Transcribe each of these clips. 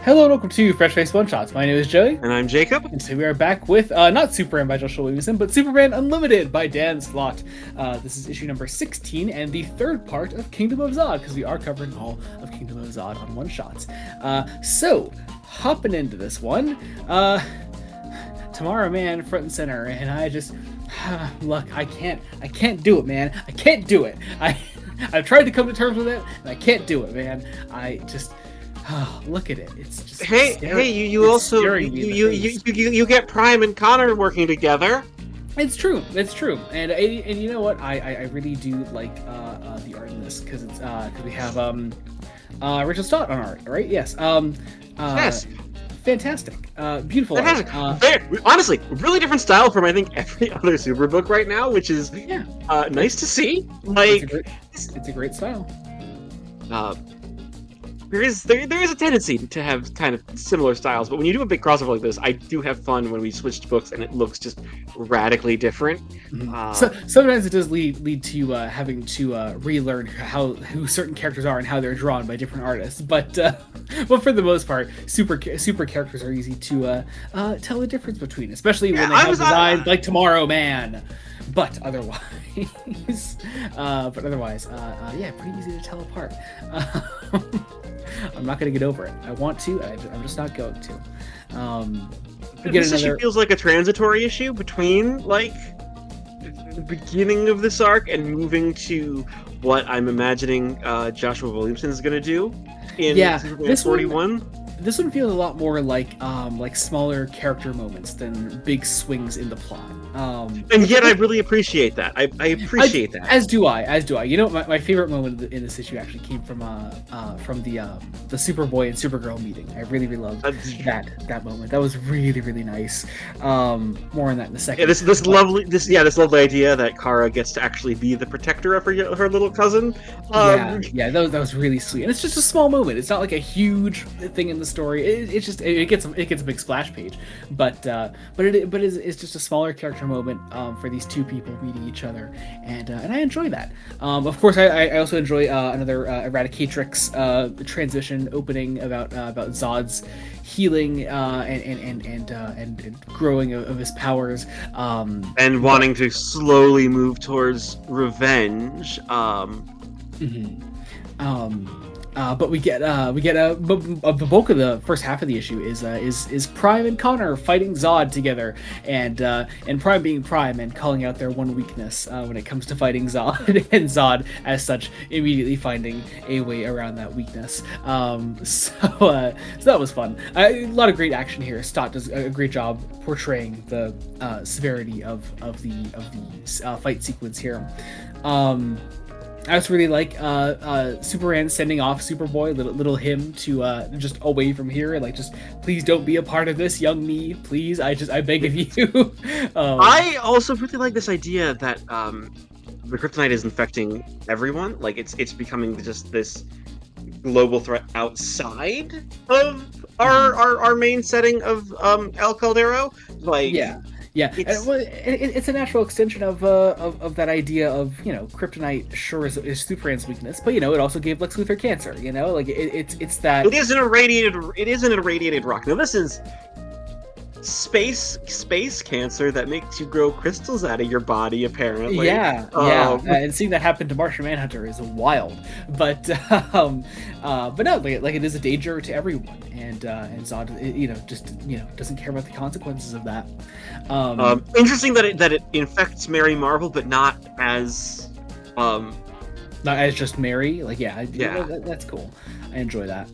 Hello and welcome to Fresh Face One Shots. My name is Joey. And I'm Jacob. And today we are back with, not Superman by Joshua Williamson, but Superman Unlimited by Dan Slott. This is issue number 16 and the third part of Kingdom of Zod, because we are covering all of Kingdom of Zod on one shots. So, hopping into this one, Tomorrow Man front and center, and I just, look, I can't do it, man. I can't do it. I've tried to come to terms with it, and I can't do it, man. I just... Oh, look at it! It's just you get Prime and Connor working together. It's true, and you know what? I really do like the art in this because it's because we have Rachel Stott on art, right? Yes. Yes. Fantastic. Beautiful. Honestly, really different style from I think every other Super book right now, which is nice to see. Like it's a great style. There is a tendency to have kind of similar styles, but when you do a big crossover like this, I do have fun when we switch books and it looks just radically different. Mm-hmm. So sometimes it does lead to having to relearn who certain characters are and how they're drawn by different artists. But for the most part, super characters are easy to tell the difference between, especially when they have designs like Tomorrow Man. But otherwise, pretty easy to tell apart. I'm not going to get over it. I want to, I'm just not going to. This issue feels like a transitory issue between, like, the beginning of this arc and moving to what I'm imagining Joshua Williamson is going to do in Superman 41. This one feels a lot more like smaller character moments than big swings in the plot. And yet I really appreciate that. I appreciate that. As do I. You know, my favorite moment in this issue actually came from the Superboy and Supergirl meeting. I really loved that moment. That was really nice. More on that in a second. Yeah, this lovely idea that Kara gets to actually be the protector of her little cousin. That was really sweet. And it's just a small moment. It's not like a huge thing in the story. It gets a big splash page, but it's just a smaller character moment for these two people meeting each other, and I enjoy that. Of course, I also enjoy another Eradicatrix transition opening about Zod's healing and growing of his powers, and wanting to slowly move towards revenge. But we get the bulk of the first half of the issue is Prime and Connor fighting Zod together, and Prime being Prime and calling out their one weakness when it comes to fighting Zod, and Zod as such immediately finding a way around that weakness. So that was fun. A lot of great action here. Stott does a great job portraying the severity of the fight sequence here. I also really like Superman sending off Superboy, little him to just away from here, like, just please don't be a part of this, young me, please. I beg of you. I also really like this idea that the kryptonite is infecting everyone. Like it's becoming just this global threat outside of our main setting of El Caldero. Like it's a natural extension of that idea of, you know, kryptonite sure is Superman's weakness, but, you know, it also gave Lex Luthor cancer, you know, like it's that it isn't a radiated rock. Now this is space cancer that makes you grow crystals out of your body, apparently. And seeing that happen to Martian Manhunter is wild, but no, like it is a danger to everyone, and Zod, doesn't care about the consequences of that. Interesting that it infects Mary Marvel, but not as just Mary. Like, that's cool. I enjoy that.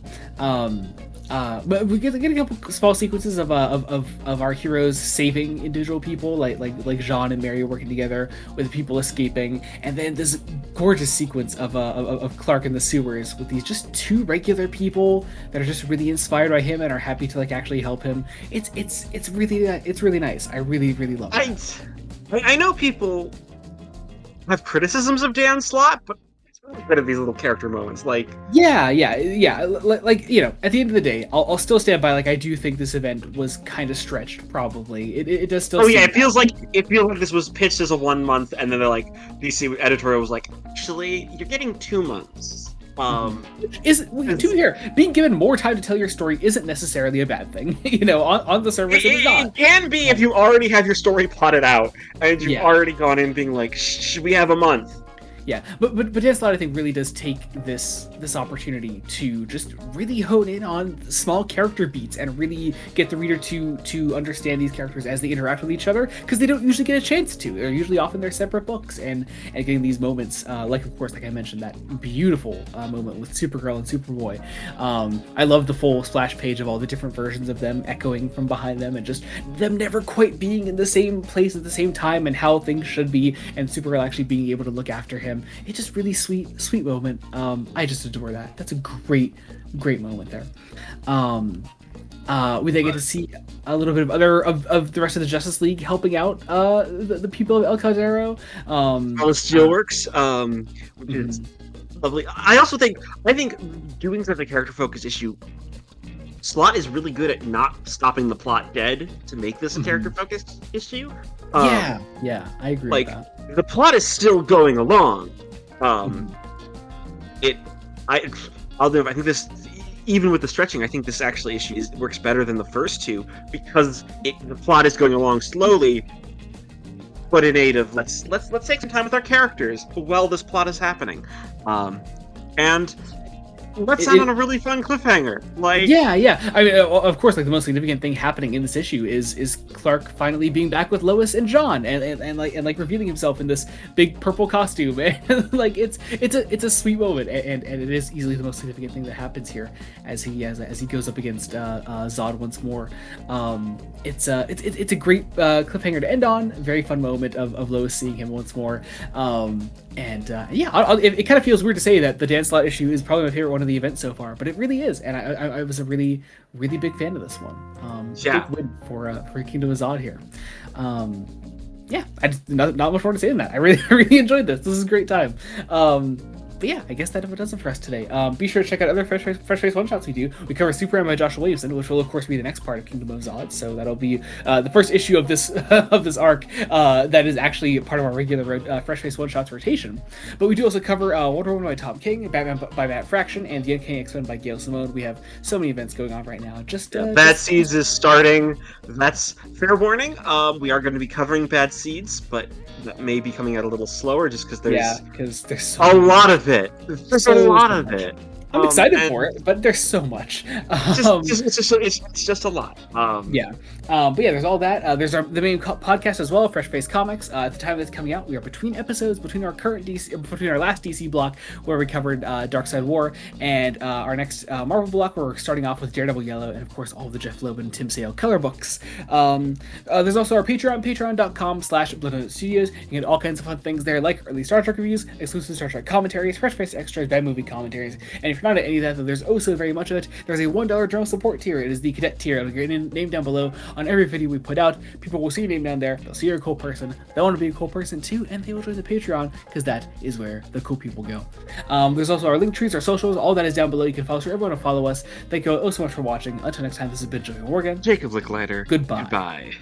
But we get a couple small sequences of our heroes saving individual people, like Jean and Mary working together with people escaping, and then this gorgeous sequence of Clark in the sewers with these just two regular people that are just really inspired by him and are happy to, like, actually help him. It's really nice. I really love it. I know people have criticisms of Dan Slott, but good of these little character moments, like like, you know, at the end of the day, I'll still stand by, like, I do think this event was kind of stretched. Probably it does still. It feels like this was pitched as a 1 month, and then they're like, DC editorial was like, actually, you're getting 2 months. Is to be fair, being given more time to tell your story isn't necessarily a bad thing. On the surface, it is not. It can be if you already have your story plotted out and you've already gone in being like, should we have a month? Yeah, but Dance Lot, I think, really does take this opportunity to just really hone in on small character beats and really get the reader to understand these characters as they interact with each other, because they don't usually get a chance to. They're usually off in their separate books, and getting these moments, like of course, like I mentioned, that beautiful moment with Supergirl and Superboy. I love the full splash page of all the different versions of them echoing from behind them, and just them never quite being in the same place at the same time, and how things should be, and Supergirl actually being able to look after him. It's just really sweet moment. I just adore that. That's a great moment there. We then get to see a little bit of of the rest of the Justice League helping out the people of El Caldero. Steelworks, which is lovely. I think doing such a character focused issue, Slott is really good at not stopping the plot dead to make this a character focused issue. I agree. Like, with that. the plot is still going along. I think this, even with the stretching, I think this actually works better than the first two, because the plot is going along slowly, but in aid of let's take some time with our characters while this plot is happening, and let's end on a really fun cliffhanger. Like, I mean, of course, like the most significant thing happening in this issue is Clark finally being back with Lois and John, and revealing himself in this big purple costume, and like it's a sweet moment, and it is easily the most significant thing that happens here as he goes up against Zod once more. It's a great cliffhanger to end on. Very fun moment of Lois seeing him once more. It kind of feels weird to say that the Dan Slott issue is probably my favorite one of the event so far, but it really is, and I was a really big fan of this one. Big win for Kingdom of Zod here. I just not much more to say than that. I really enjoyed this. This is a great time. But yeah, I guess that does it for us today. Be sure to check out other Fresh Face one-shots we do. We cover Superman by Joshua Williamson, which will of course be the next part of Kingdom of Zod. So that'll be the first issue of this arc that is actually part of our regular Fresh Face one-shots rotation. But we do also cover Wonder Woman by Tom King, Batman by Matt Fraction, and The Uncanny X-Men by Gail Simone. We have so many events going on right now. Bad Seeds is starting. That's fair warning. We are going to be covering Bad Seeds, but that may be coming out a little slower just because there's so a lot of it. There's a lot of it. I'm excited for it, but there's so much. It's just a lot. But yeah, there's all that. There's the main podcast as well, Fresh Face Comics. At the time that's coming out, we are between episodes, between our last DC block where we covered Darkseid War, and our next Marvel block where we're starting off with Daredevil Yellow, and of course all the Jeff Loeb and Tim Sale color books. There's also our Patreon, patreon.com/Blood Studios. You can get all kinds of fun things there, like early Star Trek reviews, exclusive Star Trek commentaries, Fresh Face extras, bad movie commentaries, and if you're not at any of that, then there's also very much of it. There's a $1 general support tier. It is the cadet tier. It'll get your name down below on every video we put out. People will see your name down there. They'll see you're a cool person. They'll want to be a cool person too, and they will join the Patreon because that is where the cool people go. There's also our link trees, our socials. All that is down below. You can follow us wherever you want to follow us. Thank you all so much for watching. Until next time, this has been Joey Morgan. Jacob Licklider. Goodbye. Goodbye.